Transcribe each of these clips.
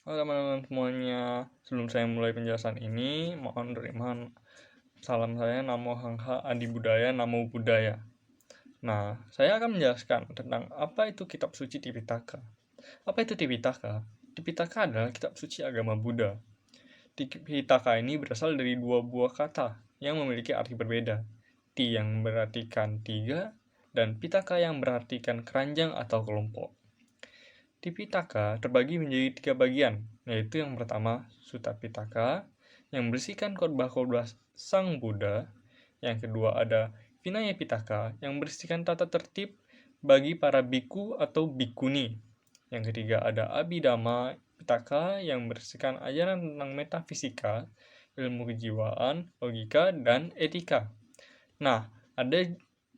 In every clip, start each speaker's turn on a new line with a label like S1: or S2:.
S1: Halo teman-teman semuanya, sebelum saya mulai penjelasan ini, mohon terimaan salam saya Namo Hangha Adi Budaya Namo Buddhaya. Nah, saya akan menjelaskan tentang apa itu kitab suci Tipitaka. Apa itu Tipitaka? Tipitaka adalah kitab suci agama Buddha. Tipitaka ini berasal dari dua buah kata yang memiliki arti berbeda. Ti yang berartikan tiga, dan Pitaka yang berartikan keranjang atau kelompok. Tipitaka terbagi menjadi 3 bagian, yaitu yang pertama Sutta Pitaka, yang berisikan khotbah-khotbah Sang Buddha. Yang kedua ada Vinaya Pitaka, yang berisikan tata tertib bagi para biku atau bikuni. Yang ketiga ada Abhidhamma Pitaka, yang berisikan ajaran tentang metafisika, ilmu kejiwaan, logika, dan etika. Nah, ada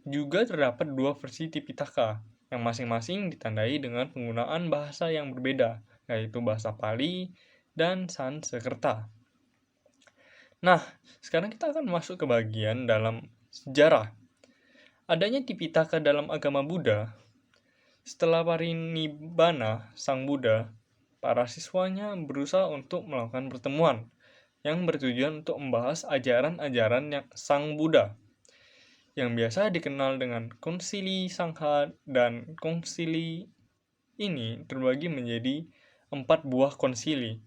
S1: juga terdapat dua versi Tipitaka, yang masing-masing ditandai dengan penggunaan bahasa yang berbeda, yaitu bahasa Pali dan Sanskerta. Nah, sekarang kita akan masuk ke bagian dalam sejarah. Adanya Tipitaka dalam agama Buddha, setelah parinibbana Sang Buddha, para siswanya berusaha untuk melakukan pertemuan yang bertujuan untuk membahas ajaran-ajaran yang Sang Buddha, yang biasa dikenal dengan Konsili Sangha. Dan konsili ini terbagi menjadi 4 buah konsili.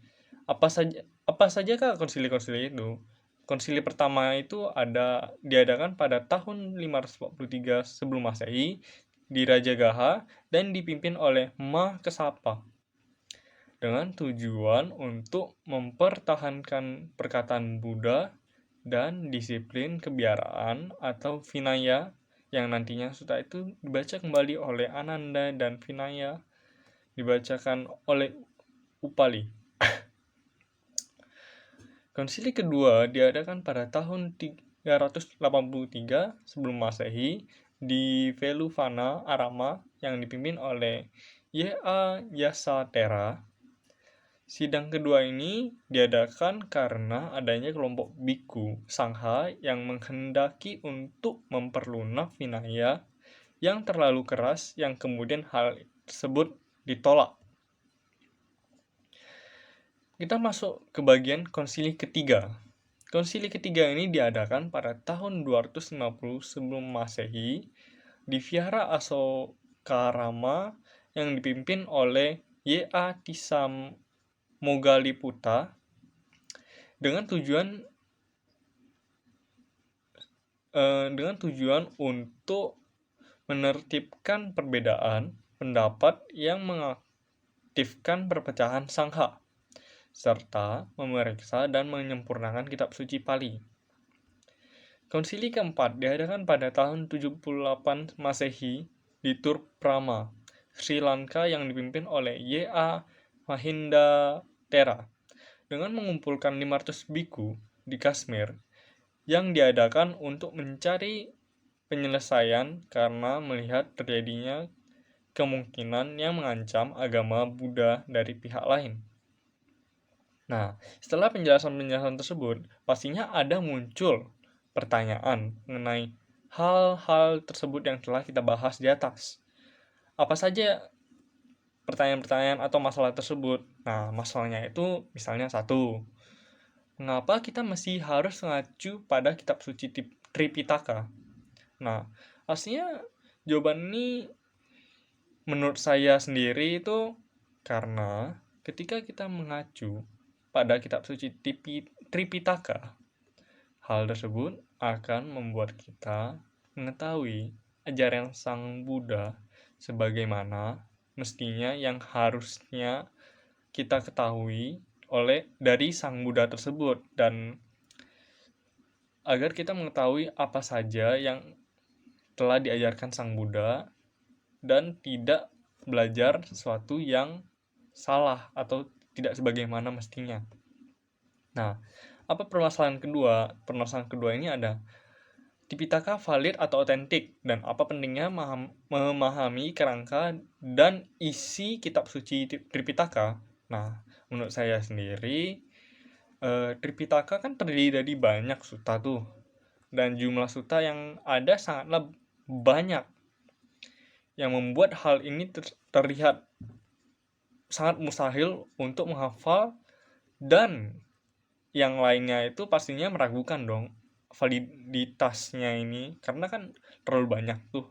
S1: Apa sajakah konsili-konsili itu? Konsili pertama itu diadakan pada tahun 543 sebelum Masehi di Rajagaha dan dipimpin oleh Ma Kesapa dengan tujuan untuk mempertahankan perkataan Buddha dan disiplin kebiaraan atau Vinaya, yang nantinya Sutta itu dibaca kembali oleh Ananda dan Vinaya dibacakan oleh Upali. Konsili kedua diadakan pada tahun 383 sebelum Masehi di Veluvana, Arama, yang dipimpin oleh Y.A. Yasatera. Sidang kedua ini diadakan karena adanya kelompok biku Sangha yang menghendaki untuk memperlunak Vinaya yang terlalu keras, yang kemudian hal tersebut ditolak. Kita masuk ke bagian konsili ketiga. Konsili ketiga ini diadakan pada tahun 250 sebelum Masehi di Vihara Asokarama yang dipimpin oleh Y.A. Moggalliputta dengan tujuan untuk menertibkan perbedaan pendapat yang mengaktifkan perpecahan Sangha, serta memeriksa dan menyempurnakan kitab suci Pali. Konsili keempat diadakan pada tahun 78 Masehi di Turprama, Sri Lanka, yang dipimpin oleh Y.A. Mahindatera dengan mengumpulkan 500 biku di Kashmir, yang diadakan untuk mencari penyelesaian karena melihat terjadinya kemungkinan yang mengancam agama Buddha dari pihak lain. Nah, setelah penjelasan-penjelasan tersebut, pastinya ada muncul pertanyaan mengenai hal-hal tersebut yang telah kita bahas di atas. Apa saja pertanyaan-pertanyaan atau masalah tersebut? Nah, masalahnya itu misalnya satu, mengapa kita masih harus mengacu pada kitab suci Tripitaka? Nah, aslinya jawaban ini menurut saya sendiri itu karena ketika kita mengacu pada kitab suci Tripitaka, hal tersebut akan membuat kita mengetahui ajaran Sang Buddha sebagaimana mestinya yang harusnya kita ketahui dari Sang Buddha tersebut, dan agar kita mengetahui apa saja yang telah diajarkan Sang Buddha dan tidak belajar sesuatu yang salah atau tidak sebagaimana mestinya. Nah, apa permasalahan kedua? Permasalahan kedua ini ada Tipitaka valid atau otentik, dan apa pentingnya memahami kerangka dan isi kitab suci Tripitaka. Nah, menurut saya sendiri, Tripitaka kan terdiri dari banyak sutta tuh, dan jumlah sutta yang ada sangatlah banyak, yang membuat hal ini terlihat sangat mustahil untuk menghafal, dan yang lainnya itu pastinya meragukan dong validitasnya ini, karena kan terlalu banyak tuh,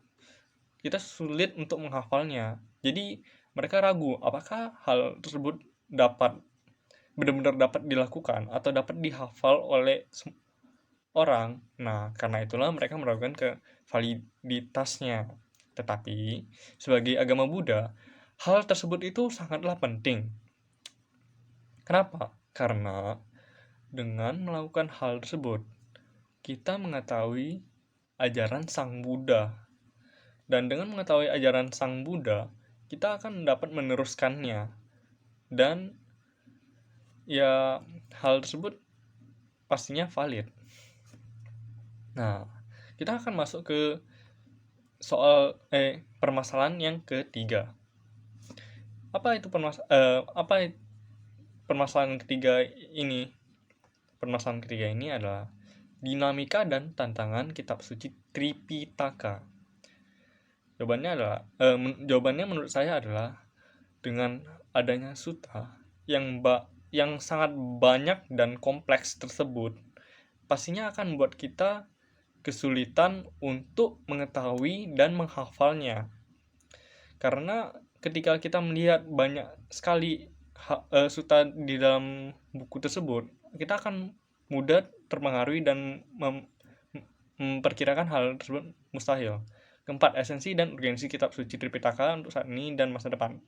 S1: kita sulit untuk menghafalnya. Jadi mereka ragu apakah hal tersebut benar-benar dapat dilakukan atau dapat dihafal oleh orang. Nah, karena itulah mereka meragukan ke validitasnya. Tetapi sebagai agama Buddha, hal tersebut itu sangatlah penting. Kenapa? Karena dengan melakukan hal tersebut, kita mengetahui ajaran Sang Buddha. Dan dengan mengetahui ajaran Sang Buddha, kita akan dapat meneruskannya. Dan ya, hal tersebut pastinya valid. Nah, kita akan masuk ke soal permasalahan yang ketiga. Apa itu permasalahan ketiga ini? Permasalahan ketiga ini adalah dinamika dan tantangan kitab suci Tripitaka. Jawabannya menurut saya adalah dengan adanya sutta yang sangat banyak dan kompleks tersebut, pastinya akan membuat kita kesulitan untuk mengetahui dan menghafalnya. Karena ketika kita melihat banyak sekali sutta di dalam buku tersebut, kita akan mudah terpengaruhi dan memperkirakan hal tersebut mustahil. Keempat, esensi dan urgensi kitab suci Tripitaka untuk saat ini dan masa depan.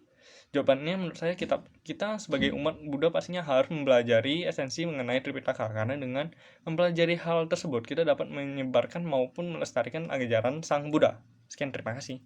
S1: Jawabannya menurut saya kita sebagai umat Buddha pastinya harus mempelajari esensi mengenai Tripitaka, karena dengan mempelajari hal tersebut kita dapat menyebarkan maupun melestarikan ajaran Sang Buddha. Sekian, terima kasih.